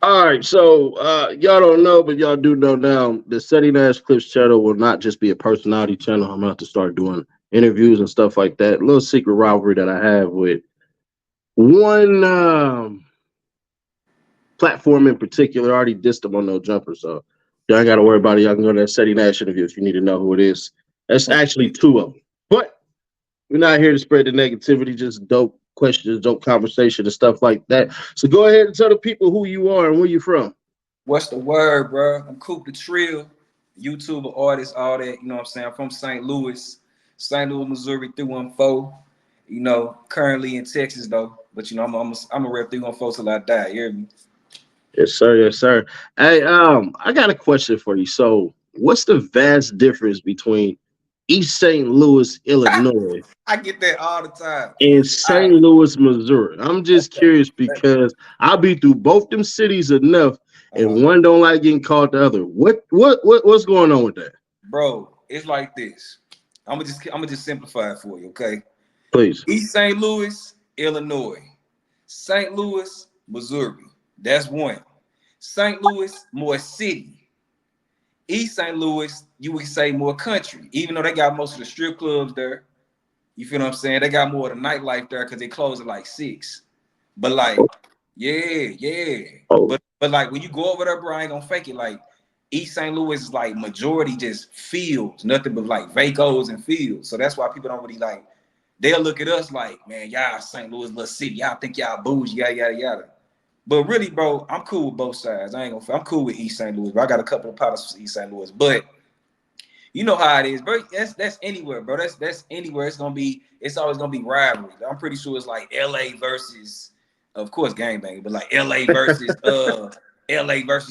All right, so y'all don't know, but y'all do know now. The Setting Nash Clips channel will not just be a personality channel. I'm gonna have to start doing interviews and stuff like that. Little secret rivalry that I have with one platform in particular. I already dissed them on No Jumper, so y'all ain't got to worry about it. Y'all can go to that Setting Nash interview if you need to know who it is. That's actually two of them, but we're not here to spread the negativity. Just dope questions, dope conversation, and stuff like that. So go ahead and tell the people who you are and where you from. What's the word, bro? I'm CoopDaTrille, YouTuber, artist, all that. You know what I'm saying? I'm from St. Louis, Missouri, 314. You know, currently in Texas though. But you know, I'm a rep 314 till I die. You hear me? Yes, sir. Yes, sir. Hey, I got a question for you. So, what's the vast difference between East St. Louis, Illinois, I get that all the time. and St. I, Louis, Missouri? I'm just curious because I'll be through both them cities enough, uh, and one don't like getting called the other. What's going on with that? bro, it's like this. I'm gonna just simplify it for you, okay? Please. East St. Louis, Illinois. St. Louis, Missouri. That's one. St. Louis, more city. East St. Louis, you would say more country, even though they got most of the strip clubs there. You feel what I'm saying? They got more of the nightlife there because they close at like 6. But like, yeah, yeah. Oh, But like when you go over there, bro, I ain't gonna fake it. Like East St. Louis is like majority just fields, nothing but like vacos and fields. So that's why people don't really like. They'll look at us like, man, y'all St. Louis little city. Y'all think y'all bougie, yada yada yada. But really, bro, I'm cool with both sides. I ain't gonna. I'm cool with East St. Louis, bro. I got a couple of partners from East St. Louis, but you know how it is, bro. That's anywhere, bro. That's anywhere. It's always gonna be rivalry. I'm pretty sure it's like LA versus, of course, gangbang, but like LA versus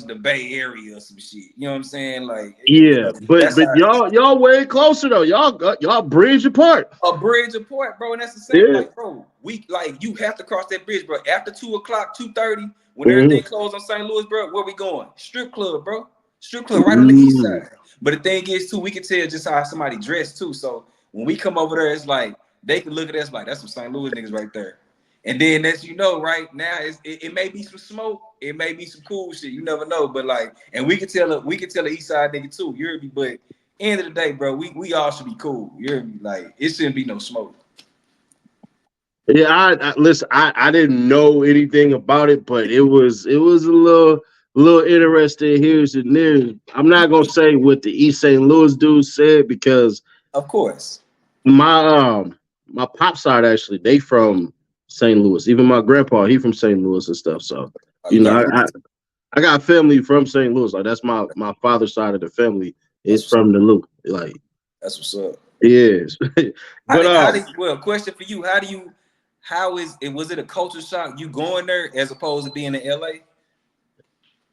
the Bay Area or some shit. You know what I'm saying? Like yeah, but that's how it is. y'all way closer though. Y'all bridge apart. A bridge apart, bro, and that's the same. Yeah. Like, bro, we like you have to cross that bridge, bro. After 2 o'clock, 2:30, when everything Mm-hmm. closed on St. Louis, bro, where we going? Strip club, bro. Strip club right on the east side. But the thing is, too, we can tell just how somebody dressed too. So when we come over there, it's like they can look at us like that's some St. Louis niggas right there. And then as you know, right now, it may be some smoke, it may be some cool shit. You never know. But like, and we can tell the east side nigga too. You hear me? But end of the day, bro, we all should be cool. You hear me? Like it shouldn't be no smoke. Yeah, I listen. I didn't know anything about it, but it was a little interesting here's and there. I'm not gonna say what the East St. Louis dude said because Of course. my pop side actually they from St. Louis. Even my grandpa he from St. Louis and stuff. So Oh, you you know got I got family from St. Louis. Like that's my father's side of the family that's is what's from the loop. Like that's what's up. yes, How but did how did well question for you? How is it was it a culture shock you going there as opposed to being in LA?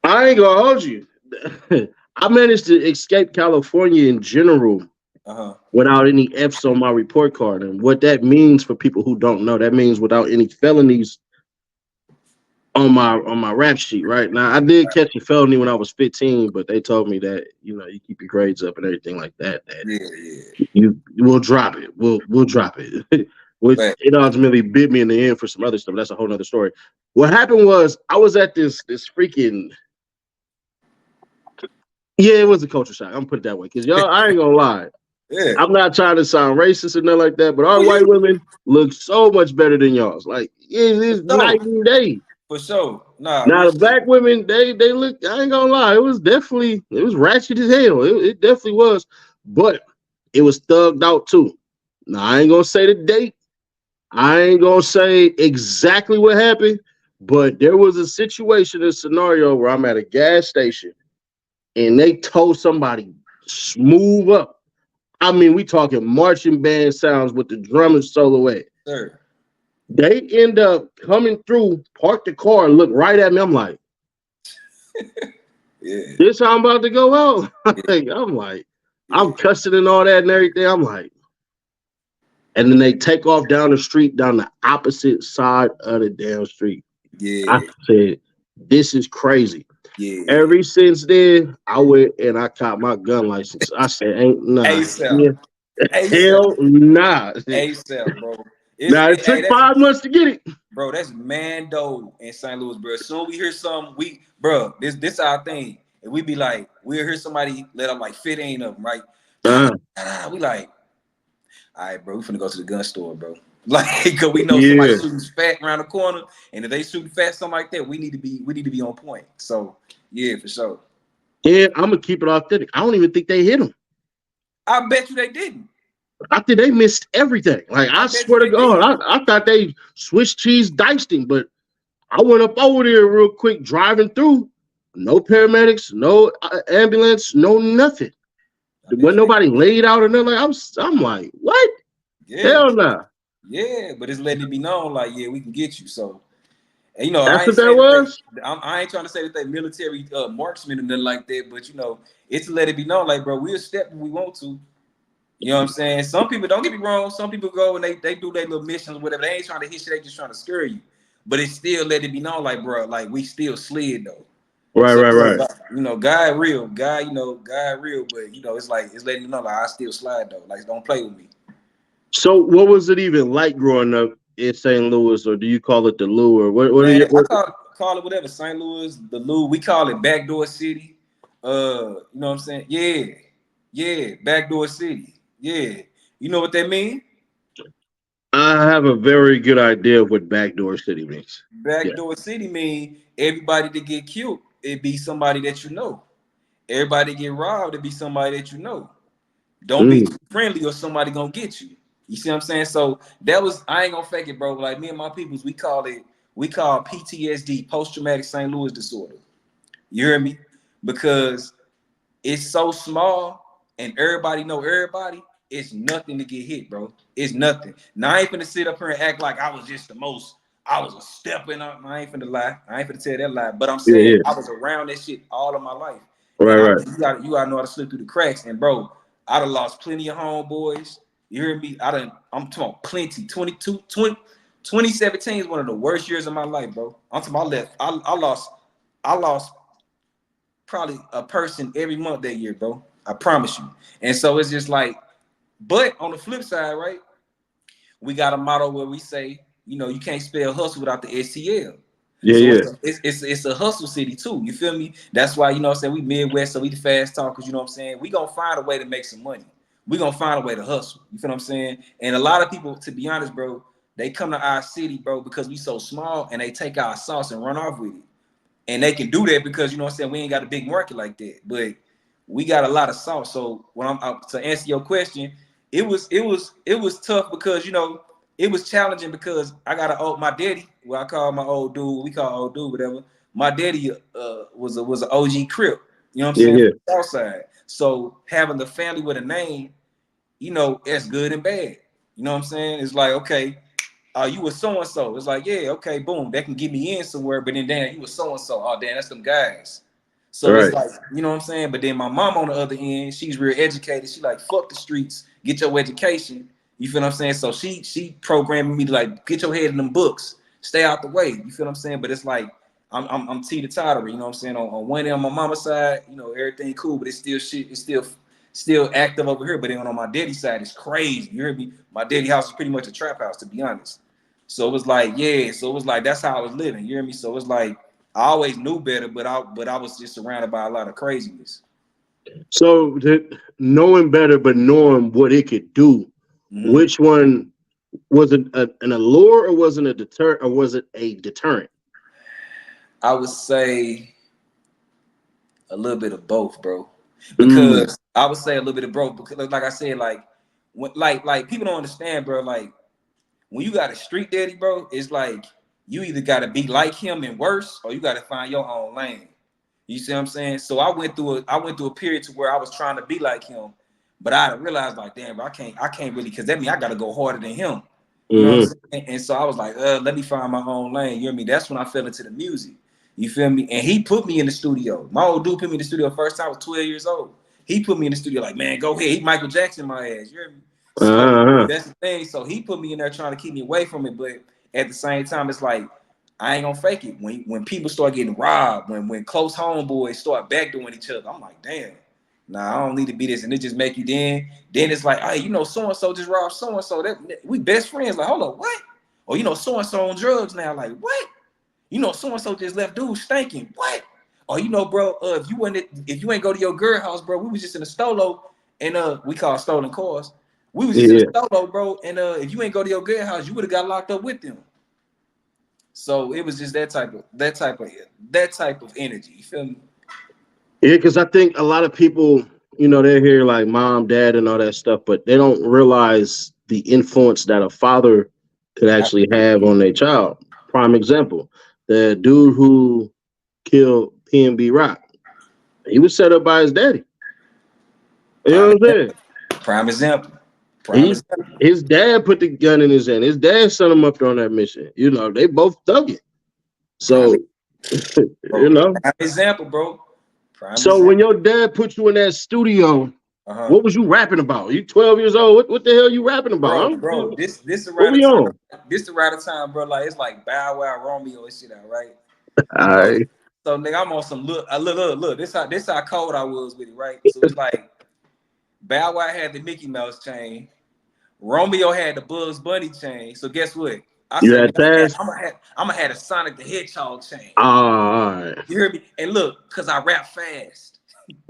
I ain't gonna hold you. I managed to escape California in general Uh-huh. without any F's on my report card. And what that means for people who don't know, that means without any felonies on my rap sheet. Right now, I did catch a felony when I was 15, but they told me that you keep your grades up and everything like that. That Yeah, yeah. you will drop it. We'll drop it. Which But it ultimately bit me in the end for some other stuff. That's a whole nother story. What happened was I was at this freaking. Yeah, it was a culture shock. I'm gonna put it that way. Cause y'all, I ain't gonna lie. yeah. I'm not trying to sound racist or nothing like that, but our Oh white yeah. women look so much better than y'all's. Like For it's sure. night and day. For sure. Nah, Now real the black women, they look. I ain't gonna lie, it was ratchet as hell. It definitely was, but it was thugged out too. Now I ain't gonna say the date. I ain't gonna say exactly what happened, but there was a situation, a scenario where I'm at a gas station and they told somebody smooth up. I mean, we talking marching band sounds with the drummers solo at. sir. They end up coming through, park the car, and look right at me. I'm like, Yeah. this how I'm about to go out. Yeah. I'm like, I'm Yeah. cussing and all that and everything. I'm like, and then they take off down the street, down the opposite side of the damn street. I Yeah. said, this is crazy. Yeah. Ever since then, I went and I caught my gun license. I said, ain't nah, ASAP. yeah, ASAP. hell nah. ASAP, bro. Now it took 5 months to get it. Bro, that's Mando in St. Louis, bro. Soon we hear something, this our thing. And we be like, we'll hear somebody let up like 15 of them, right? We like, all right, bro, we finna go to the gun store, bro. Like, cause we know somebody shooting fat around the corner, and if they shooting fat, something like that, we need to be on point. So yeah, for sure. Yeah, I'm gonna keep it authentic. I don't even think they hit him. I bet you they didn't. I think they missed everything. Like I swear to God, I thought they Swiss cheese diced him, but I went up over there real quick, driving through. No paramedics, no ambulance, no nothing. Wasn't nobody laid out or nothing. Like I'm like, what? Yeah. Hell nah. Yeah, but it's letting it be known, like, yeah, we can get you. So, and, you know, That's what that was. I ain't trying to say that they military marksmen and nothing like that, but you know, it's to let it be known, like, bro, we'll step when we want to. You know what I'm saying? Some people, don't get me wrong, some people go and they do their little missions, whatever. They ain't trying to hit you, they just trying to scare you. But it's still let it be known, like, bro, like we still slid though. Right, right. You know, God real, God, you know, God real, but you know, it's like it's letting you know, like, I still slide though. Like, don't play with me. So what was it even like growing up in St. Louis, or do you call it the Lou, or what Man, are you? What? I call it whatever. St. Louis, the Lou, we call it Backdoor City. You know what I'm saying? Yeah, Backdoor City. Yeah. You know what that mean? I have a very good idea of what Backdoor City means. Backdoor City mean everybody that get killed, it be somebody that you know. Everybody get robbed, it be somebody that you know. Don't be too friendly or somebody gonna get you. You see what I'm saying? So that was, I ain't gonna fake it, bro. Like me and my peoples, we call PTSD, post-traumatic St. Louis disorder. You hear me? Because it's so small and everybody know everybody, it's nothing to get hit, bro. It's nothing. Now I ain't finna sit up here and act like I was just I was a stepping up. I ain't finna lie. I ain't finna tell that lie. But I'm saying I was around that shit all of my life. Right. You gotta know how to slip through the cracks. And bro, I done lost plenty of homeboys. You hear me? I'm talking about plenty. 2017 is one of the worst years of my life, bro. I'm talking about I lost probably a person every month that year, bro. I promise you. And so it's just like, but on the flip side, right? We got a motto where we say, you know, you can't spell hustle without the STL. Yeah. It's a hustle city too. You feel me? That's why, you know what I'm saying, we Midwest, so we the fast talkers, you know what I'm saying? We gonna find a way to make some money. We gonna find a way to hustle. You feel what I'm saying? And a lot of people, to be honest, bro, they come to our city, bro, because we so small and they take our sauce and run off with it. And they can do that because, you know what I'm saying, we ain't got a big market like that. But we got a lot of sauce. So when I'm out to answer your question, it was tough because, you know, it was challenging because I got my daddy, what I call my old dude, we call old dude, whatever. My daddy was an OG Crip, you know what I'm saying, from the South Side. So having the family with a name, you know, it's good and bad. You know what I'm saying? It's like, okay, you was so and so. It's like, yeah, okay, boom, that can get me in somewhere. But then, damn, you was so and so. Oh, damn, that's them guys. So it's like, you know what I'm saying? But then my mom on the other end, she's real educated. She like, fuck the streets, get your education. You feel what I'm saying? So she programming me to like, get your head in them books, stay out the way. You feel what I'm saying? But it's like, I'm teeter-totter, you know what I'm saying? On one end, on my mama's side, you know, everything cool, but it's still shit, it's still active over here. But then on my daddy's side, it's crazy. You heard me? My daddy house is pretty much a trap house, to be honest. So it was like, yeah. So it was like, that's how I was living. You hear me? So it was like, I always knew better, but I was just surrounded by a lot of craziness. So knowing better, but knowing what it could do, which one was it? An allure, or was it a deterrent, or was it a deterrent? I would say a little bit of both, bro. Because I would say a little bit of both. Because like I said, like when, like people don't understand, bro. Like when you got a street daddy, bro, it's like you either gotta be like him and worse, or you gotta find your own lane. You see what I'm saying? So I went through a period to where I was trying to be like him, but I realized like, damn, bro, I can't really, because that means I gotta go harder than him. You know what I'm saying? And so I was like, let me find my own lane. You know what I mean? That's when I fell into the music. You feel me? And he put me in the studio. My old dude put me in the studio first time I was 12 years old. He put me in the studio like, man, go ahead. He Michael Jackson my ass. You hear me? So that's the thing. So he put me in there trying to keep me away from it. But at the same time, it's like, I ain't gonna fake it. When people start getting robbed, when close homeboys start backdooring each other, I'm like, damn, Nah, I don't need to be this, and it just make you then it's like, hey, you know, so and so just robbed so and so. That we best friends. Like, hold up, what? Or you know, so and so on drugs now. Like, what? You know, so and so just left dude stinking. What? Or you know, bro, if you ain't go to your girl house, bro, we was just in a stolo, and we call stolen cars. We was just in a stolo, bro, and if you ain't go to your girl house, you would have got locked up with them. So it was just that type of energy. You feel me? Yeah, because I think a lot of people, you know, they're here like mom, dad, and all that stuff, but they don't realize the influence that a father could actually have on their child. Prime example, the dude who killed PNB Rock, he was set up by his daddy. You know Prime what I'm saying? prime example. Prime He, example. his dad put the gun in his hand. His dad sent him up there on that mission. You know, they both dug it. Prime, So, you bro. know. Prime example, bro. Prime So when example. your dad put you in that studio, Uh-huh. what was you rapping about? You 12 years old. What the hell you rapping about? Bro, this What around we the time. on? This around the time, bro. Like it's like Bow Wow, Romeo and shit out, right? All So, right. so nigga, I'm on some look. This how cold I was with it, right? So it's like Bow Wow had the Mickey Mouse chain, Romeo had the Bugs Bunny chain. So guess what? I You said, man, had Taz? I'm gonna have a Sonic the Hedgehog chain. All right. You hear me? And look, cause I rap fast.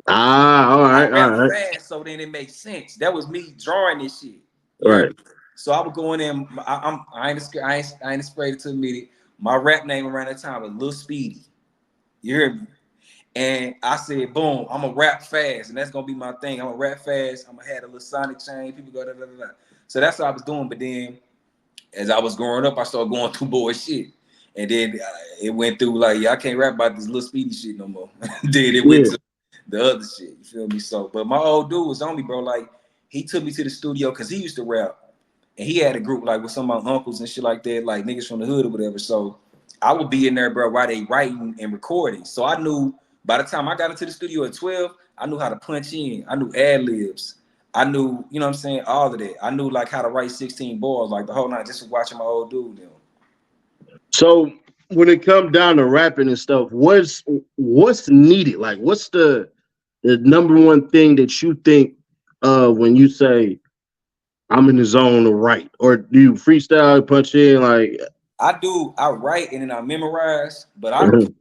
All I right. All rap right. fast, so then it makes sense. That was me drawing this shit. You hear Right. me? So I would go in there. I ain't afraid to admit it. My rap name around that time was Lil Speedy. You hear me? And I said, boom, I'm gonna rap fast, and that's gonna be my thing. I'm gonna rap fast. I'm gonna have a little Sonic chain. People go da da da da. So that's what I was doing. But then, as I was growing up, I started going through boy shit, and then it went through like, yeah, I can't rap about this Lil Speedy shit no more. Then it went Yeah. to the other shit. You feel me? So, but my old dude was on me, bro. Like he took me to the studio because he used to rap, and he had a group like with some of my uncles and shit like that, like niggas from the hood or whatever. So I would be in there, bro, while they writing and recording. So I knew by the time I got into the studio at 12, I knew how to punch in. I knew ad libs. I knew, you know what I'm saying, all of that. I knew like how to write 16 bars, like the whole night, just watching my old dude. You know. So when it comes down to rapping and stuff, what's needed? Like, what's the number one thing that you think when you say I'm in the zone to write, or do you freestyle, punch in like? I write and then I memorize, but I don't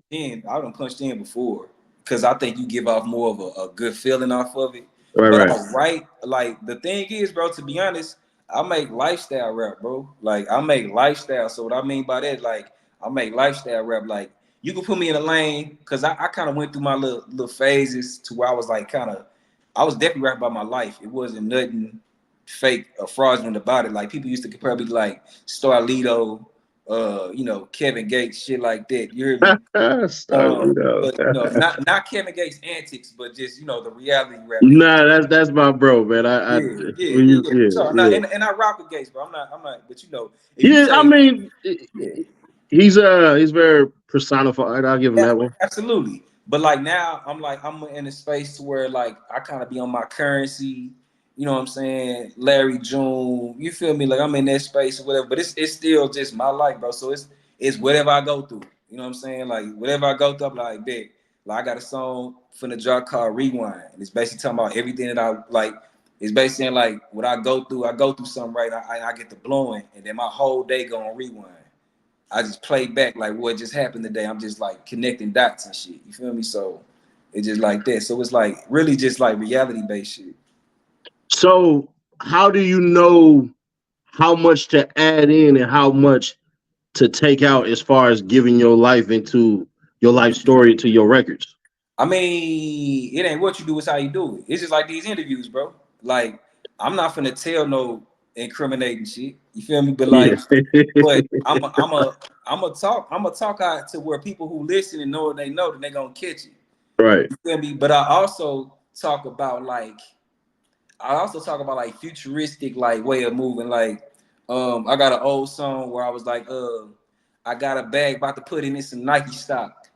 punched in before because I think you give off more of a good feeling off of it. Right, But right. I write, like the thing is, bro, to be honest, I make lifestyle rap, bro. Like I make lifestyle. So what I mean by that, like I make lifestyle rap. Like you can put me in a lane because I kind of went through my little phases to where I was like I was definitely rapping about my life. It wasn't nothing fake or fraudulent about it. Like people used to compare me to like Starlito, you know, Kevin Gates, shit like that. You hear me? Starlito. But you know, not Kevin Gates antics, but just you know the reality rap that he was. Nah, that's my bro, man. So now, Yeah. and I rock with Gates, bro. I'm not. But you know, if you Yeah, I say, mean, yeah, he's very personified. I'll give him yeah, that one. absolutely. But like now, I'm in a space to where like I kind of be on my currency. You know what I'm saying? Larry June, you feel me? Like I'm in that space or whatever. But it's still just my life, bro. So it's whatever I go through. You know what I'm saying? Like whatever I go through, I'm like, big. Like I got a song from the drop called Rewind. And it's basically talking about everything that I like. It's basically saying like what I go through something right. I get the blowing, and then my whole day go on rewind. I just play back like what just happened today. I'm just like connecting dots and shit. You feel me? So it's just like that. So it's like really just like reality based shit. So, how do you know how much to add in and how much to take out as far as giving your life story to your records? I mean, it ain't what you do, it's how you do it. It's just like these interviews, bro. Like, I'm not finna tell no incriminating shit. You feel me? But Yeah. like, but I'm a talk out to where people who listen and know what they know, then they gonna catch it. Right. You feel me? But I also talk about like futuristic like way of moving. Like, I got an old song where I was like, I got a bag about to put in some Nike stock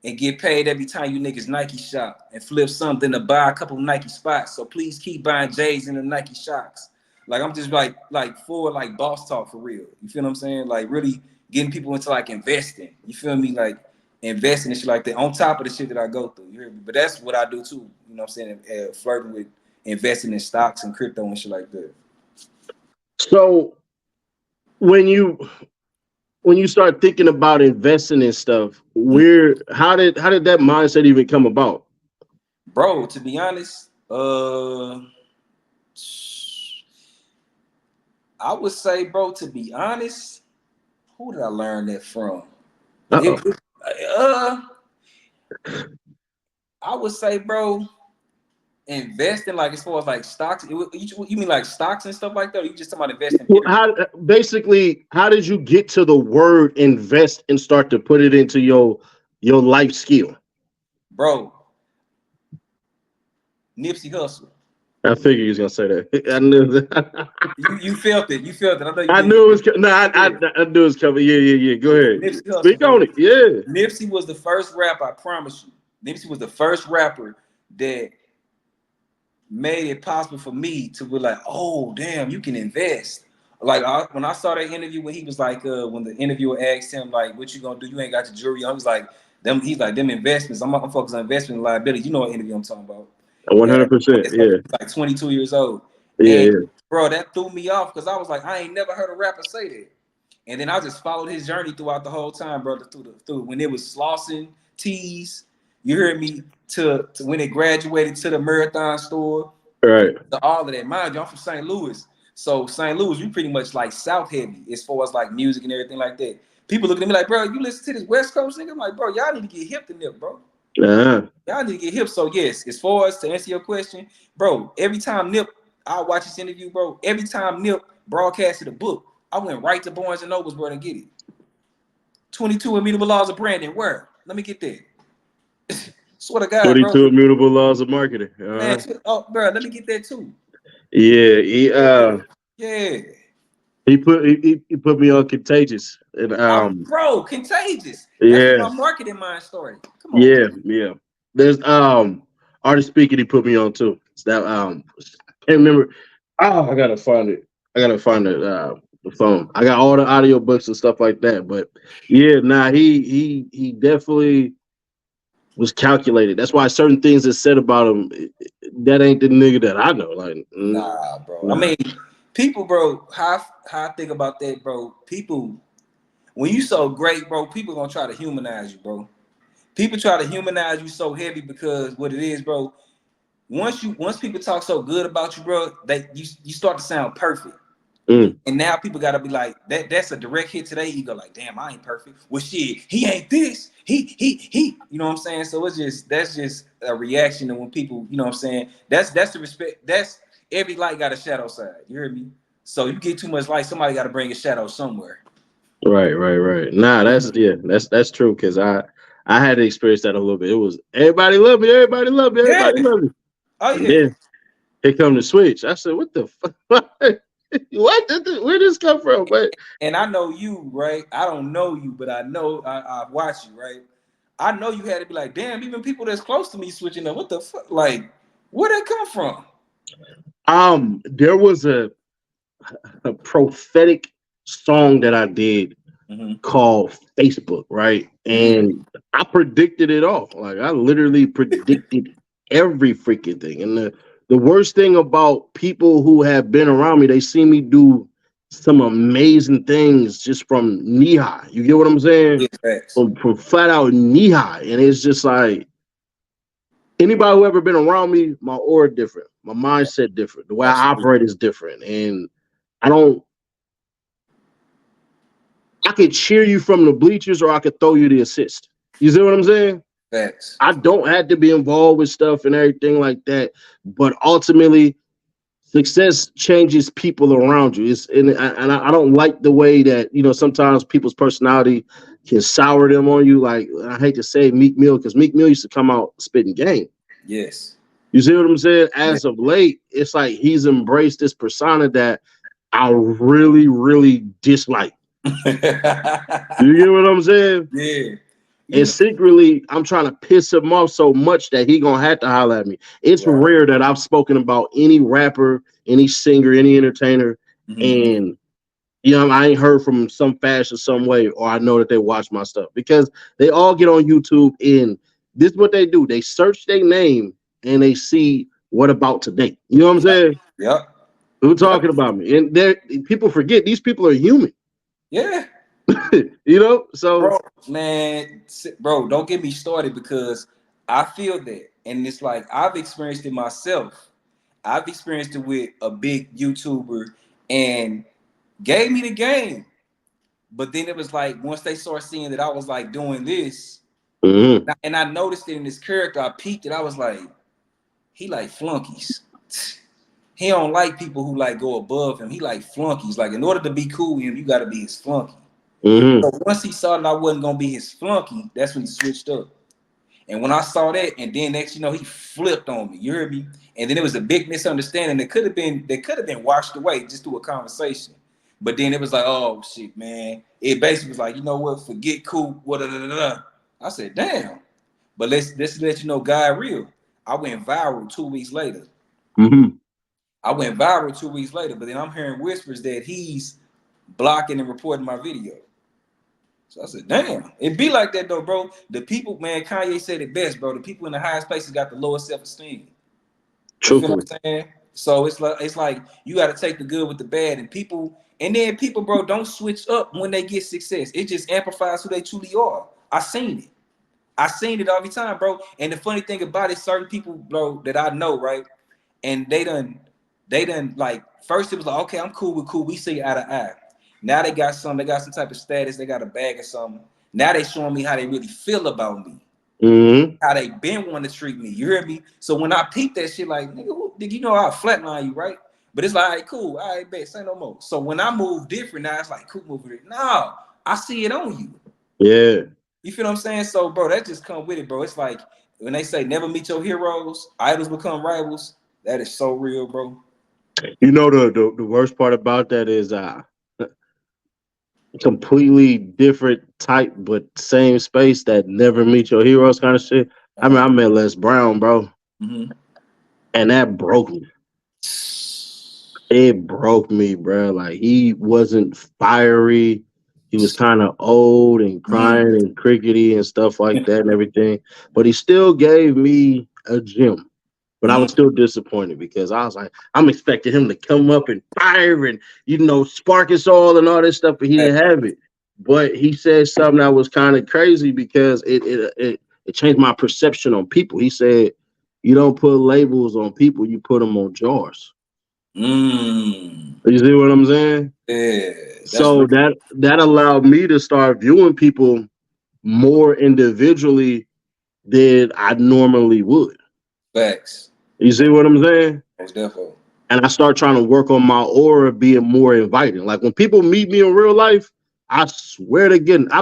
and get paid every time you niggas Nike shop and flip something to buy a couple Nike spots. So please keep buying J's in the Nike shocks. Like I'm just like for like boss talk for real. You feel what I'm saying? Like really getting people into like investing. You feel me? Like investing and shit like that on top of the shit that I go through. You hear me? But that's what I do too. You know what I'm saying? Flirting with investing in stocks and crypto and shit like that. So when you start thinking about investing in stuff, how did that mindset even come about? Bro, to be honest, I would say, bro, to be honest, who did I learn that from? I would say, bro, investing like as far as like stocks. You mean like stocks and stuff like that? Or you just talking about investing? How did you get to the word invest and start to put it into your life skill? Bro, Nipsey Hussle. I figured he was gonna say that. I knew that. you felt it. You felt it. I knew it was coming. No, I knew it was coming. Yeah. Go ahead. Nipsey Hussle, speak on it. Yeah. Nipsey was the first rapper. I promise you. Nipsey was the first rapper that made it possible for me to be like, oh damn, you can invest. Like when I saw that interview when he was like, when the interviewer asked him like, what you gonna do? You ain't got your jewelry on. He's like, them investments. I'm focused on investment and liability. You know what interview I'm talking about? 100%. Yeah. Like 22 years old. Yeah. Bro, that threw me off because I was like, I ain't never heard a rapper say that. And then I just followed his journey throughout the whole time, brother. Through when it was Slauson tees, you heard me, to when it graduated to the Marathon store, right? To all of that. Mind you, I'm from St. Louis, so St. Louis, we pretty much like South heavy as far as like music and everything like that. People looking at me like, bro, you listen to this West Coast nigga? I'm like, bro, y'all need to get hip to Nip, bro. Y'all need to get hip. So yes, as far as to answer your question, bro, every time Nip, I watch this interview, bro. Every time Nip broadcasted a book, I went right to Barnes and Nobles, bro, to get it. 22 Immutable Laws of Branding. Where? Let me get that. Swear to God, 22 bro. Immutable Laws of Marketing. Man, oh, bro, let me get that too. Yeah, yeah. He put me on Contagious. And bro, Contagious. That's where my marketing mind started. Come on. Yeah. There's Artist Speaking he put me on too. It's that I can't remember. Oh, I gotta find it. The phone. I got all the audio books and stuff like that. But yeah, he definitely was calculated. That's why certain things that said about him, that ain't the nigga that I know. Like, nah, bro. Nah. I mean, people, bro, how I think about that, bro. People, when you so great, bro, people gonna try to humanize you, bro. People try to humanize you so heavy because what it is, bro. Once people talk so good about you, bro, that you start to sound perfect. And now people gotta be like, that's a direct hit to their ego. Like, damn, I ain't perfect. Well, shit, he ain't this. He. You know what I'm saying? So that's just a reaction to when people, you know what I'm saying? That's the respect. That's every light got a shadow side. You hear me? So you get too much light, somebody got to bring a shadow somewhere. Right. Nah, that's true because I had to experience that a little bit. It was everybody love me, everybody love me. Oh yeah. Here come the switch. I said, what the fuck? Where did this come from? But and I know you, right? I don't know you, but I know I watch you, right? I know you had to be like, damn, even people that's close to me switching up. What the fuck? Like, where'd that come from? There was a prophetic song that I did called Facebook, right? And I predicted it all. Like I literally predicted every freaking thing. And the worst thing about people who have been around me, they see me do some amazing things just from knee high. You get what I'm saying? Yes, from flat out knee high. And it's just like anybody who ever been around me, my aura different, my mindset different, the way I operate is different. And I could cheer you from the bleachers or I could throw you the assist. You see what I'm saying? Facts. I don't have to be involved with stuff and everything like that. But ultimately, success changes people around you. I don't like the way that, you know, sometimes people's personality can sour them on you. Like, I hate to say Meek Mill, because Meek Mill used to come out spitting game. Yes. You see what I'm saying? As of late, it's like he's embraced this persona that I really, really dislike. You get what I'm saying? Yeah. And secretly, I'm trying to piss him off so much that he gonna have to holler at me. It's rare that I've spoken about any rapper, any singer, any entertainer, and You know, I ain't heard from some fashion, some way, or I know that they watch my stuff because they all get on YouTube and this is what they do. They search their name and they see what about today. You know what I'm Yep. saying? Yep. Who Yep. talking about me? And there, people forget these people are human. Yeah. You know, so Bro, man, bro, don't get me started because I feel that. And it's like I've experienced it myself. I've experienced it with a big YouTuber and gave me the game. But then it was like once they started seeing that I was like doing this, mhm, and I noticed it in this character, I peeked it. I was like, he like flunkies. He don't like people who like go above him. He like flunkies. Like in order to be cool with him, you got to be his flunky. mhm, So once he saw that I wasn't gonna be his flunky, that's when he switched up. And when I saw that, and then next, he flipped on me. You heard me? And then it was a big misunderstanding that could have been washed away just through a conversation. But then it was like, oh shit, man. It basically was like, you know what? Forget Coop. What? I said, damn. But let's let you know, guy real. I went viral 2 weeks later. mhm. But then I'm hearing whispers that he's blocking and reporting my video. So I said, damn, it be like that though, bro. The people, man, Kanye said it best, bro. The people in the highest places got the lowest self-esteem. You feel Truthfully, what I'm saying? So it's like you got to take the good with the bad, and then people, bro, don't switch up when they get success. It just amplifies who they truly are. I seen it every time, bro. And the funny thing about it, certain people, bro, that I know, right? And they done like first it was like, okay, I'm cool with cool. We see eye to eye. Now they got some type of status, they got a bag or something. Now they showing me how they really feel about me, mhm. how they been wanting to treat me. You hear me? So when I peep that shit, like, nigga, you know I'll flatline you, right? But it's like, all right, cool, all right, bet, say no more. So when I move different, now it's like, cool, move it. No, I see it on you. Yeah. You feel what I'm saying? So, bro, that just come with it, bro. It's like when they say never meet your heroes, idols become rivals. That is so real, bro. You know the worst part about that is completely different type but same space that never meet your heroes kind of shit. I mean, Uh-huh. I met Les Brown, bro, Mm-hmm. and that broke me. It broke me, bro. Like he wasn't fiery. He was kind of old and Mm-hmm. crying and crickety and stuff like that and everything. But he still gave me a gem. But I Mm-hmm. was still disappointed because I was like, I'm expecting him to come up and fire and spark us all and all this stuff, but he didn't have it. But he said something that was kind of crazy because it changed my perception on people. He said, "You don't put labels on people; you put them on jars." Mm. You see what I'm saying? Yeah, that's So real that allowed me to start viewing people more individually than I normally would. facts. You see what I'm saying? Most definitely. And I start trying to work on my aura being more inviting. Like when people meet me in real life, I swear to goodness, I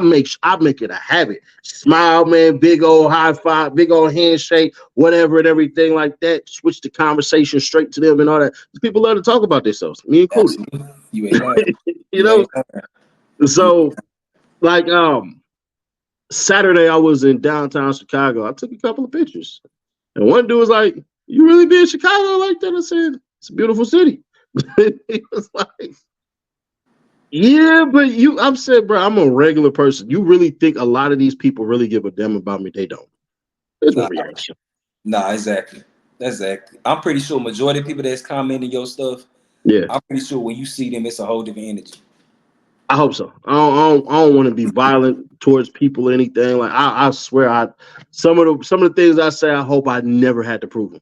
make it a habit. Smile, man, big old high five, big old handshake, whatever, and everything like that. Switch the conversation straight to them and all that. People love to talk about themselves, me included. Absolutely. You ain't lying. you You know, ain't lying. You, so like Saturday, I was in downtown Chicago. I took a couple of pictures, and one dude was like, "You really be in Chicago like that?" I said, "It's a beautiful city." He was like, "Yeah, but I'm saying, bro, I'm a regular person. You really think a lot of these people really give a damn about me? They don't. It's my nah, reaction." nah, exactly. Exactly. I'm pretty sure majority of people that's commenting your stuff, Yeah, I'm pretty sure when you see them, it's a whole different energy. I hope so. I don't want to be violent towards people or anything. Like I swear, some of the things I say, I hope I never had to prove them.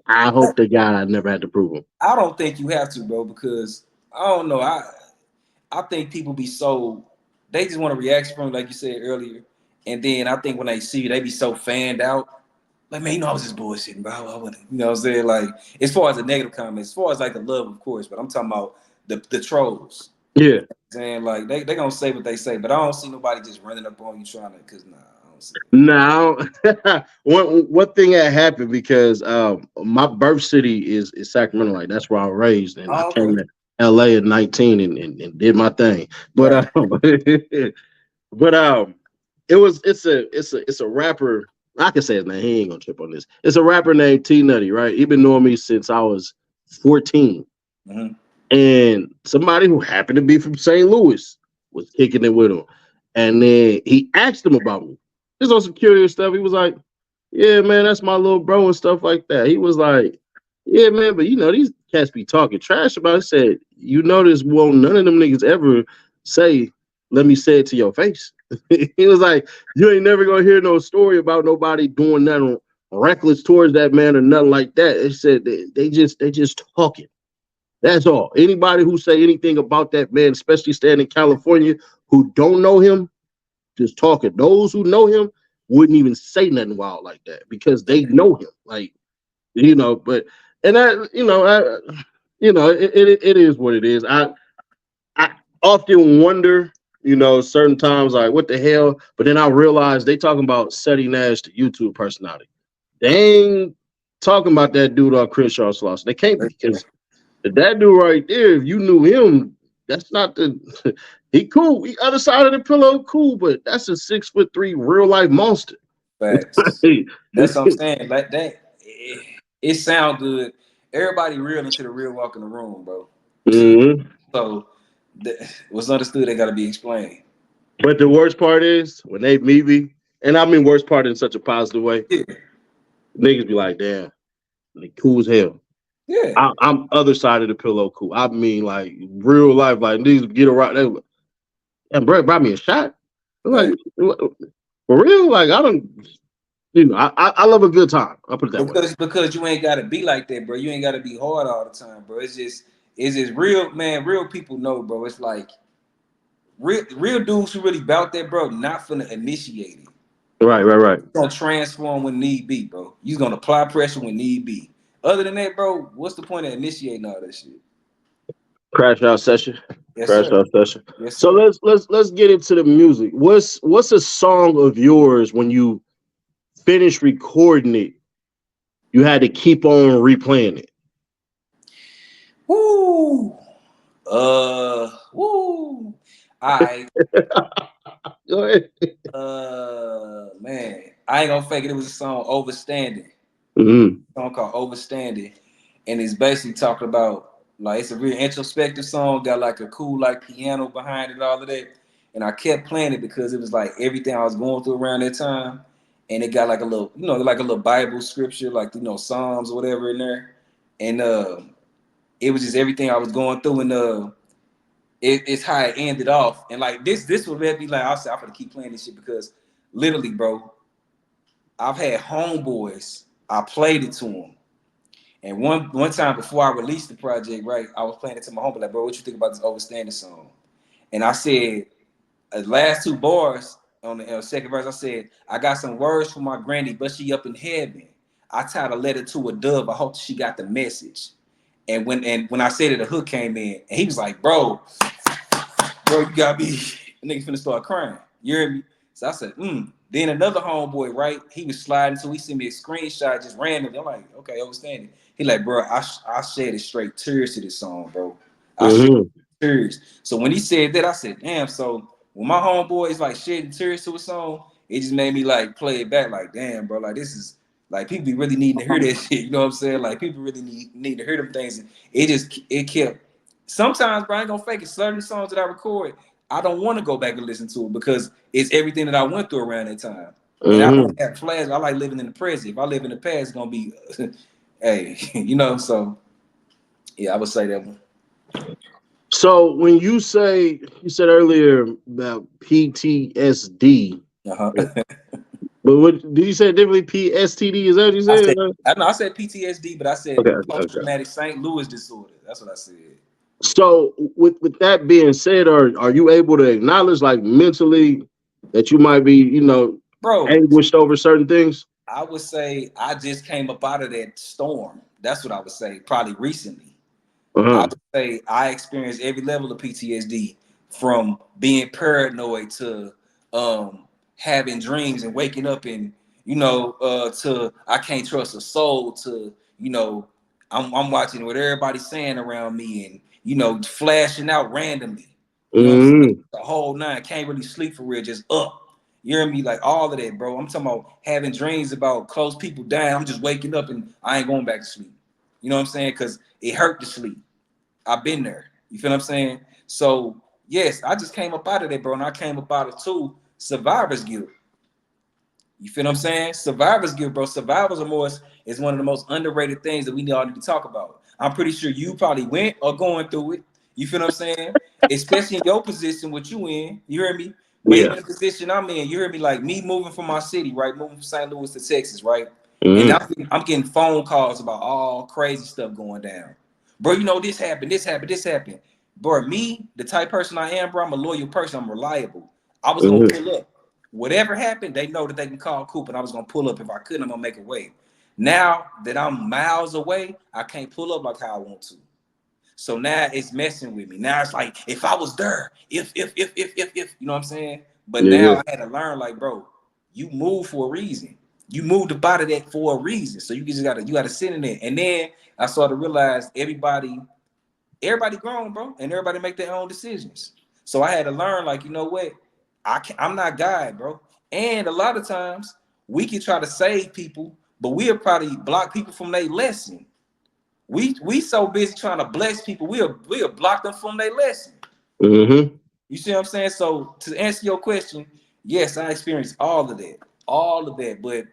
I hope to God I never had to prove them. I don't think you have to, bro, because I don't know. I think people be so they just want to react from like you said earlier, and then I think when they see you, they be so fanned out. Like, man, I was just bullshitting, bro. I wouldn't, what I'm saying? Like, as far as the negative comments, as far as like the love, of course, but I'm talking about the trolls. Yeah. Saying like they gonna say what they say, but I don't see nobody just running up on you trying to cause nah, I don't see it. Now, one thing that happened because my birth city is Sacramento, like that's where I was raised, and I Oh, came okay. to LA at 19 and did my thing. But Right. but it's a rapper. I can say his name. He ain't gonna trip on this. It's a rapper named T Nutty, right? He been knowing me since I was 14, Mm-hmm. And somebody who happened to be from St. Louis was kicking it with him. And then he asked him about me. Just on some curious stuff. He was like, yeah, man, that's my little bro and stuff like that. He was like, yeah, man, but these cats be talking trash about it. I said, this won't none of them niggas ever say, let me say it to your face. He was like, you ain't never gonna hear no story about nobody doing nothing reckless towards that man or nothing like that. They said they just talking. That's all. Anybody who say anything about that man, especially staying in California, who don't know him, just talking. Those who know him wouldn't even say nothing wild like that because they know him. Like, but and that, it is what it is. I often wonder, certain times like what the hell, but then I realize they talking about Seti Nash, the YouTube personality. They ain't talking about that dude on Crenshaw Sloss. They can't be because that dude right there, if you knew him, that's not the he cool. He other side of the pillow, cool, but that's a 6'3" real life monster. Facts. That's what I'm saying. Like that, it sound good. Everybody real until the real walk in the room, bro. Mm-hmm. So what's understood, they got to be explained. But the worst part is when they meet me, and I mean worst part in such a positive way, Yeah. niggas be like, damn, like cool as hell. Yeah. I'm other side of the pillow cool. I mean, like real life, like niggas get around. They like, and bro brought me a shot. I'm like, Right. for real? Like I don't, I love a good time. I'll put it that way. Because you ain't gotta be like that, bro. You ain't gotta be hard all the time, bro. It's just real, man. Real people know, bro. It's like real dudes who really bout that, bro. Not finna initiate it. Right. You're gonna transform when need be, bro. You gonna apply pressure when need be. Other than that, bro, what's the point of initiating all that shit? Crash out session. Yes, Crash sir. out session. Yes, So sir. let's get into the music. What's a song of yours when you finished recording it, you had to keep on replaying it? Woo. Woo. I Go ahead. man, I ain't gonna fake it. It was a song Overstanding. Mm-hmm. A song called Overstanding. And it's basically talking about like it's a real introspective song, got like a cool like piano behind it, all of that. And I kept playing it because it was like everything I was going through around that time. And it got like a little, like a little Bible scripture, like Psalms or whatever in there. And it was just everything I was going through, and it's how it ended off. And like this would let me like I said I'm gonna keep playing this shit because literally, bro, I've had homeboys. I played it to them, and one time before I released the project, right, I was playing it to my homeboy like, bro, what you think about this Overstanding song? And I said, the last two bars on the second verse, I said, I got some words from my granny, but she up in heaven. I tied a letter to a dove. I hope she got the message. And when I said it, the hook came in, and he was like, bro, you got me. The nigga finna start crying. You hear me? So I said, Then another homeboy, right? He was sliding, so he sent me a screenshot just randomly. I'm like, okay, Overstanding. He like, bro, I shed it straight tears to this song, bro. I shed Mm-hmm. tears. So when he said that, I said, damn. So when my homeboys like shedding tears to a song, it just made me like play it back, like, damn, bro, like this is like people be really needing to hear that shit. You know what I'm saying? Like people really need to hear them things. And it kept. Sometimes, bro, I ain't gonna fake it. Certain songs that I record, I don't want to go back and listen to it because it's everything that I went through around that time. And I Mm-hmm. don't have flash. I like living in the present. If I live in the past, it's gonna be, hey, So yeah, I would say that one. So when you said earlier about PTSD, Uh-huh. but what did you say differently? PSTD? Is that what you I said? said, I know I said PTSD, but I said Okay. post-traumatic St. Louis disorder. That's what I said. So with that being said, are you able to acknowledge like mentally that you might be, Bro, anguished over certain things? I would say I just came up out of that storm. That's what I would say, probably recently. I Uh-huh. would say I experienced every level of PTSD from being paranoid to having dreams and waking up and to I can't trust a soul to I'm watching what everybody's saying around me and flashing out randomly. You know what I'm saying? Mm-hmm. The whole nine can't really sleep for real, just up. You hear me? Like all of that, bro. I'm talking about having dreams about close people dying. I'm just waking up and I ain't going back to sleep. You know what I'm saying? Because it hurt to sleep. I've been there. You feel what I'm saying? So yes, I just came up out of that, bro, and I came up out of too survivor's guilt. You feel what I'm saying? Survivor's guilt, bro. Survivor's remorse is one of the most underrated things that we all need to talk about. I'm pretty sure you probably went or going through it. You feel what I'm saying? Especially in your position, what you in. You hear me? But Yeah. even the position I'm in, you hear me? Like me moving from my city, right? Moving from St. Louis to Texas, right? And Mm-hmm. I'm getting phone calls about all crazy stuff going down. Bro, you know, this happened, this happened, this happened. Bro, me, the type person I am, bro, I'm a loyal person. I'm reliable. I was gonna Mm-hmm. pull up. Whatever happened, they know that they can call Coop, and I was gonna pull up. If I couldn't, I'm gonna make a way. Now that I'm miles away, I can't pull up like how I want to. So now it's messing with me. Now it's like if I was there, if, you know what I'm saying? But Yeah. now I had to learn, like, bro, you move for a reason. You moved up out of that for a reason. So you gotta sit in it. And then I started to realize everybody grown, bro, and everybody make their own decisions. So I had to learn, like, you know what? I'm not God, bro. And a lot of times we can try to save people, but we'll probably block people from their lesson. We so busy trying to bless people, we'll block them from their lesson. Mm-hmm. You see what I'm saying? So to answer your question, yes, I experienced all of that. But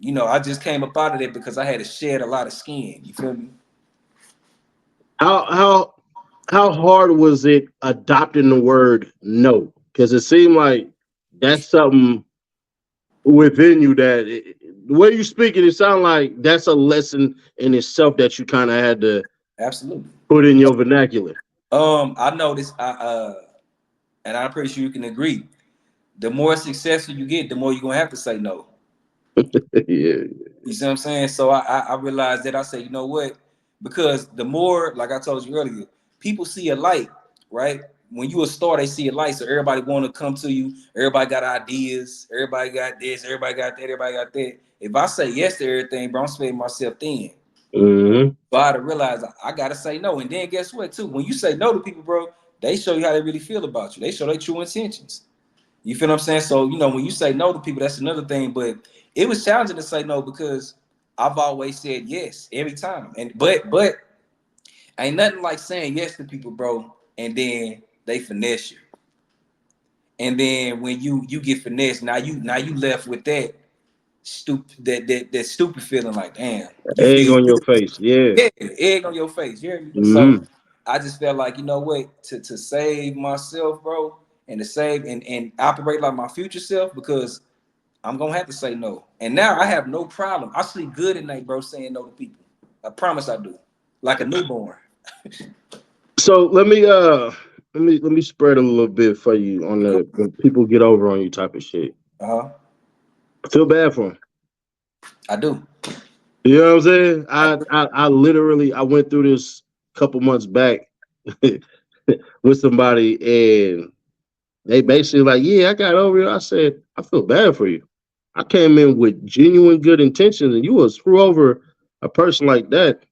you know, I just came up out of that because I had to shed a lot of skin. You feel me? How how how hard was it adopting the word no? Because it seemed like that's something within you that the way you speak it, it sounds like that's a lesson in itself that you kind of had to Absolutely. put in your vernacular. I noticed. And I'm pretty sure you can agree. The more successful you get, the more you're gonna have to say no. Yeah. You see what I'm saying? So I realized that I say, you know what? Because the more, like I told you earlier, people see a light, right? When you a star, they see a light, so everybody want to come to you. Everybody got ideas. Everybody got this. Everybody got that. Everybody got that. If I say yes to everything, bro, I'm spreading myself thin. Mm-hmm. So I had to realize I gotta say no. And then guess what? Too, when you say no to people, bro, they show you how they really feel about you. They show their true intentions. You feel what I'm saying? So, you know, when you say no to people, that's another thing. But it was challenging to say no because I've always said yes every time. And but ain't nothing like saying yes to people, bro, and then they finesse you. And then when you get finessed, now you left with that that stupid feeling like, damn, you Egg feel on your face. Yeah. yeah, egg on your face. You hear me? So Mm-hmm. I just felt like, you know what, to save myself, bro, and to save and operate like my future self, because I'm gonna have to say no. And now I have no problem. I sleep good at night, bro, saying no to people. I promise I do. Like a newborn. So let me spread a little bit for you on the when people get over on you type of shit. Uh-huh. I feel bad for them. I do. You know what I'm saying? I I literally I went through this couple months back with somebody and they basically like, yeah, I got over it. I said, I feel bad for you. I came in with genuine good intentions and you will screw over a person like that. I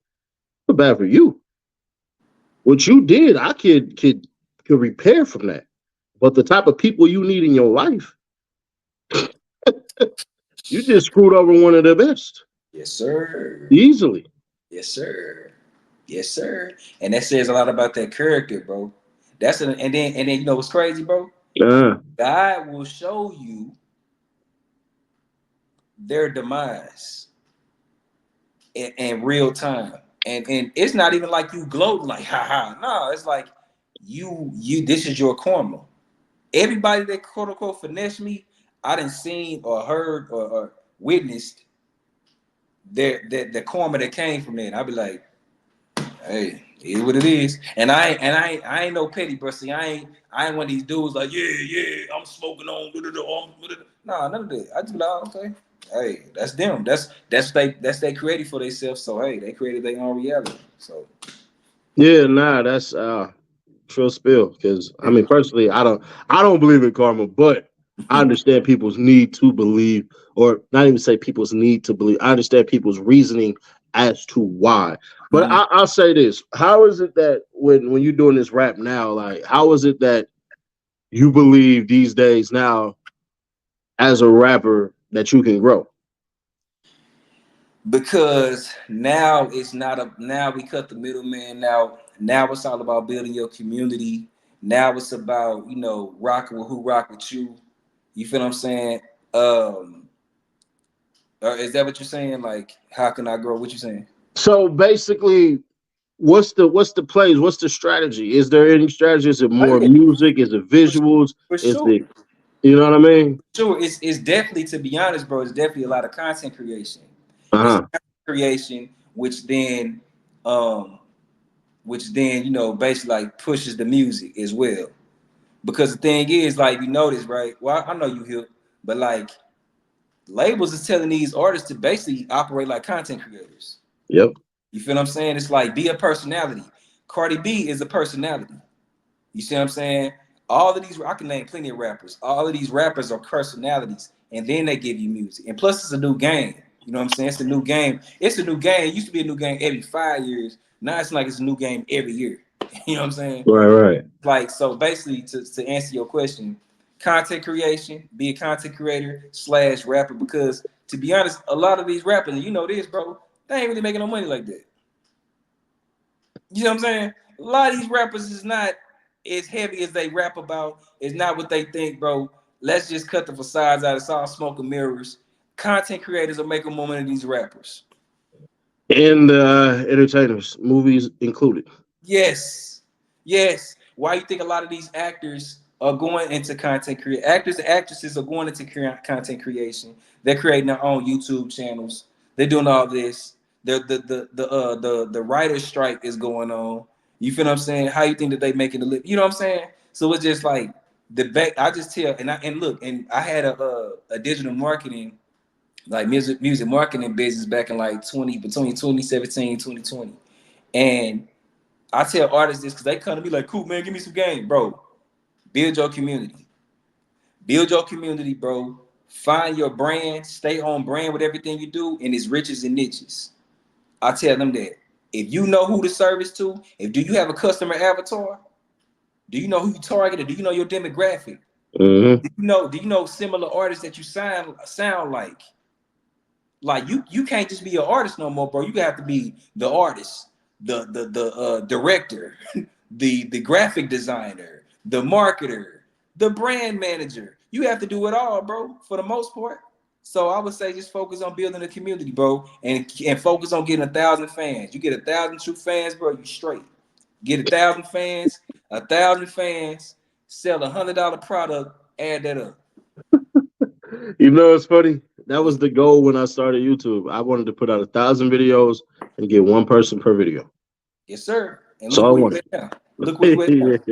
feel bad for you. What you did, I could repair from that. But the type of people you need in your life, you just screwed over one of the best Yes, sir. easily. Yes, sir. Yes, sir. And that says a lot about that character, bro. And then you know what's crazy, bro? Uh, God will show you their demise in real time. And it's not even like you gloat like ha. No, it's like you this is your karma. Everybody that quote unquote finesse me, I didn't seen or heard or witnessed the karma that came from that. I'd be like, hey, it is what it is. And I ain't no petty, bro. See, I ain't one of these dudes like, yeah, I'm smoking on. Nah, none of that. I just be like, okay. Hey, that's them. That's they created for themselves. So hey, they created their own reality. So yeah, nah, that's Trill spill because I mean personally, I don't believe in karma, but I understand people's need to believe, or not even say people's need to believe. I understand people's reasoning as to why. But mhm. I'll say this: how is it that when you're doing this rap now, like how is it that you believe these days now as a rapper that you can grow? Because now it's not a now we cut the middleman out. Now it's all about building your community. Now it's about, rocking with who rock with you. You feel what I'm saying? Or is that what you're saying? Like, how can I grow? What you saying? So basically, what's the plays? What's the strategy? Is there any strategy? Is it Oh more yeah, music? Is it for, visuals? for Is sure. it you know what I mean? Sure, it's definitely, to be honest, bro. It's definitely a lot of content creation. It's Uh-huh. content creation, um, which then basically like pushes the music as well. Because the thing is, like, you notice, right? Well, I know you here, but like labels is telling these artists to basically operate like content creators. Yep. You feel what I'm saying? It's like, be a personality. Cardi B is a personality. You see what I'm saying? All of these, I can name plenty of rappers. All of these rappers are personalities, and then they give you music. And plus, it's a new game. You know what I'm saying? It's a new game. It's a new game. It used to be a new game every 5 years. Now it's like it's a new game every year. You know what I'm saying? Right, right. Like, so basically, to answer your question, content creation, be a content creator / rapper. Because to be honest, a lot of these rappers, and you know this, bro, they ain't really making no money like that. You know what I'm saying? A lot of these rappers is not as heavy as they rap about. It's not what they think, bro. Let's just cut the facades out. It's all smoke and mirrors. Content creators are making more money than these rappers. And entertainers, movies included. Yes. Yes. Why you think a lot of these actors are going into content creation? Actors and actresses are going into content creation. They're creating their own YouTube channels. They're doing all this. The writer's strike is going on. You feel what I'm saying? How you think that they making the live? You know what I'm saying? So it's just like the back. I just tell, and look, and I had a digital marketing, like music marketing business back in like between 2017 and 2020. And I tell artists this because they come to me like, "Cool, man, give me some game, bro. Build your community. Build your community, bro. Find your brand. Stay on brand with everything you do, and it's riches and niches." I tell them that if you know who to service to, if do you have a customer avatar, do you know who you targeted? Do you know your demographic? Mm-hmm. Do you know similar artists that you sound like? Like, you can't just be an artist no more, bro. You have to be the artist, the director, the graphic designer, the marketer, the brand manager. You have to do it all, bro, for the most part. So I would say just focus on building a community, bro, and focus on getting 1,000 fans. You get 1,000 true fans, bro, you straight. Get 1,000 fans, 1,000 fans, sell $100 product, add that up. You know, it's funny. That was the goal when I started YouTube. I wanted to put out 1,000 videos and get one person per video. Yes, sir. And So look I where you wanted. at now. Look where Yeah, you at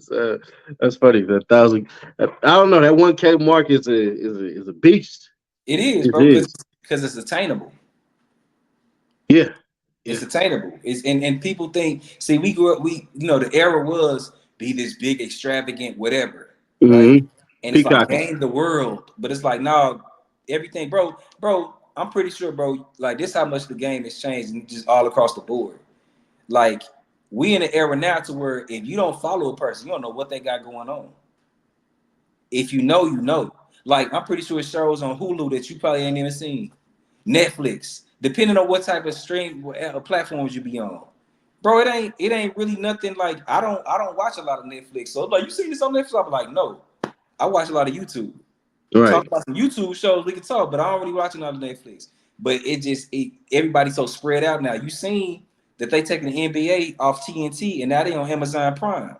now. that's funny. That thousand. I don't know. That 1K mark is a beast. It is, It bro, because is. it's attainable. Yeah. It's Yeah. attainable. And people think, see, we grew up, the era was be this big, extravagant, whatever, right? Mm-hmm. And it's like Peacocking. gain the world, but it's like, no, everything, bro. I'm pretty sure, bro. Like, this how much the game has changed, and just all across the board. Like, we in an era now to where if you don't follow a person, you don't know what they got going on. If you know, you know. Like, I'm pretty sure it shows on Hulu that you probably ain't even seen. Netflix, depending on what type of stream platforms you be on. Bro, it ain't really nothing. Like, I don't watch a lot of Netflix. So like, you seen this on Netflix? I'm like, no. I watch a lot of YouTube. Talk Right. about some YouTube shows, we can talk, but I don't really watch a lot of Netflix. But everybody's so spread out now. You seen that they taking the NBA off TNT and now they on Amazon Prime.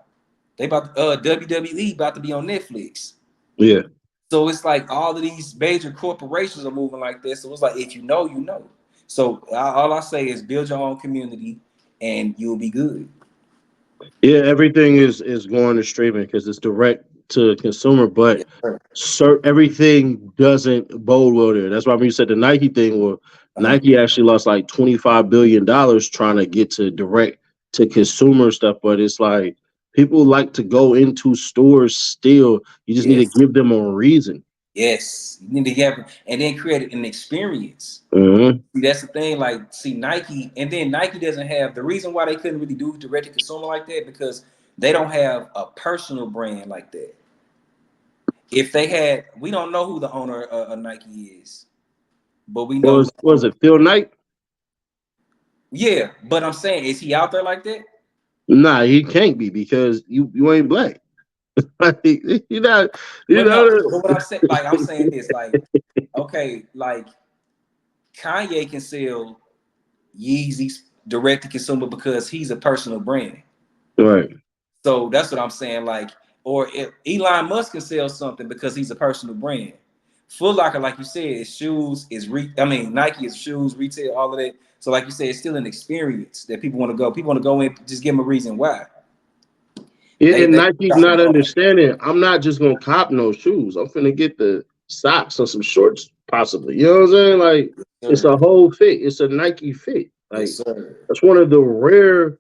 They about WWE about to be on Netflix. Yeah. So it's like all of these major corporations are moving like this. So it's like, if you know, you know. So all I say is build your own community, and you'll be good. Yeah. Everything is going to streaming because it's direct to consumer, but Yes, sir. everything doesn't bode well there. That's why when you said the Nike thing, well, Uh-huh. Nike actually lost like $25 billion trying to get to direct to consumer stuff. But it's like people like to go into stores still. You just need to Yes, give them a reason. yes. You need to have, and then create an experience. Hmm. See, that's the thing. Like, see, Nike, and then Nike doesn't have the reason why they couldn't really do direct to consumer like that, because they don't have a personal brand like that. If they had, we don't know who the owner of Nike is, but we know who the Was owner. it Phil Knight? Yeah, but I'm saying, is he out there like that? Nah, he can't be because you ain't black. Like, you not, you But no, know. but what I'm saying, like I'm saying this, like, okay, like Kanye can sell Yeezys direct to consumer because he's a personal brand. Right. So that's what I'm saying. Like, or if Elon Musk can sell something because he's a personal brand. Foot Locker, like you said, is shoes, Nike is shoes, retail, all of that. So, like you said, it's still an experience that people want to go. People want to go in, just give them a reason why. And They Nike's drop the not ball. understanding. I'm not just gonna cop no shoes. I'm finna get the socks and some shorts, possibly. You know what I'm saying? Like, it's Sir. a whole fit. It's a Nike fit. Yes, Like, sir. that's one of the rare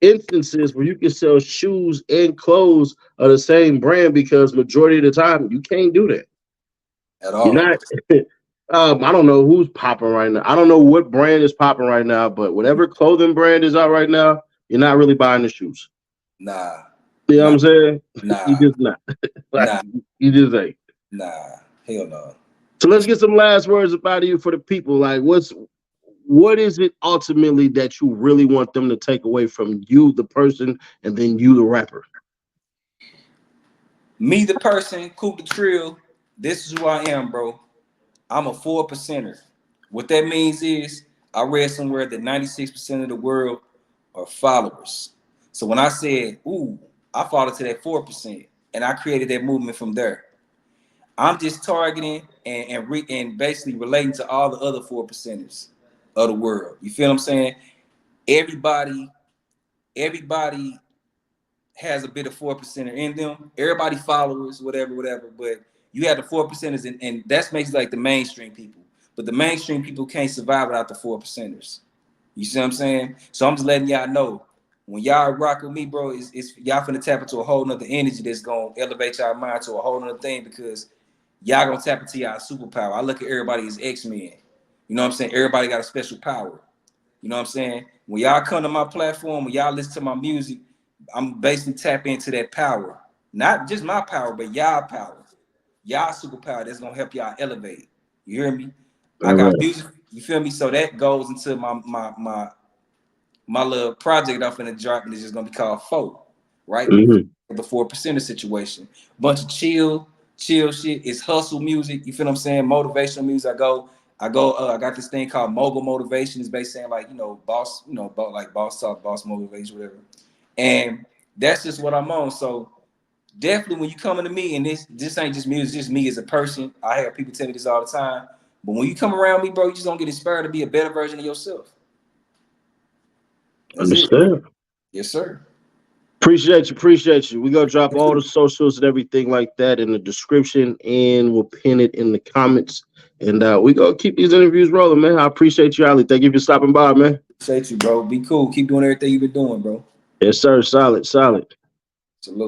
instances where you can sell shoes and clothes of the same brand, because majority of the time you can't do that. At You're all. not. I don't know who's popping right now. I don't know what brand is popping right now, but whatever clothing brand is out right now, you're not really buying the shoes. Nah, You know what nah, I'm saying? You nah, just not. Like, nah, you just ain't. nah. Hell no. So let's get some last words about you for the people. Like, what is it ultimately that you really want them to take away from you, the person, and then you, the rapper? Me, the person, CoopDaTrille, this is who I am, bro. I'm a 4%er. What that means is I read somewhere that 96% of the world are followers. So when I said, ooh, I followed to that 4%, and I created that movement from there. I'm just targeting and basically relating to all the other 4%ers of the world. You feel what I'm saying? Everybody, everybody has a bit of 4%er in them. Everybody followers, whatever, whatever. But you have the 4%ers, and that's makes like the mainstream people. But the mainstream people can't survive without the 4%ers. You see what I'm saying? So I'm just letting y'all know, when y'all rock with me, bro, it's y'all finna tap into a whole nother energy that's gonna elevate y'all mind to a whole nother thing, because y'all gonna tap into y'all superpower. I look at everybody as X-Men. You know what I'm saying? Everybody got a special power. You know what I'm saying? When y'all come to my platform, when y'all listen to my music, I'm basically tapping into that power. Not just my power, but y'all power. Y'all superpower that's gonna help y'all elevate. You hear me? I All got right. music, you feel me? So that goes into my little project I'm finna drop, and it's just gonna be called Folk, right? Mm-hmm. The 4%er situation. Bunch of chill shit. It's hustle music. You feel what I'm saying? Motivational music. I got this thing called mogul motivation. It's basically saying, like, boss, like boss talk, boss motivation, whatever. And that's just what I'm on. So definitely when you coming to me, and this ain't just me, it's just me as a person. I have people tell me this all the time. But when you come around me, bro, you just gonna get inspired to be a better version of yourself. That's it. Understand. Yes, sir. Appreciate you. Appreciate you. We gonna drop all the socials and everything like that in the description, and we'll pin it in the comments. And we gonna keep these interviews rolling, man. I appreciate you, Ali. Thank you for stopping by, man. Appreciate you, bro. Be cool. Keep doing everything you've been doing, bro. Yes, sir. Solid, solid.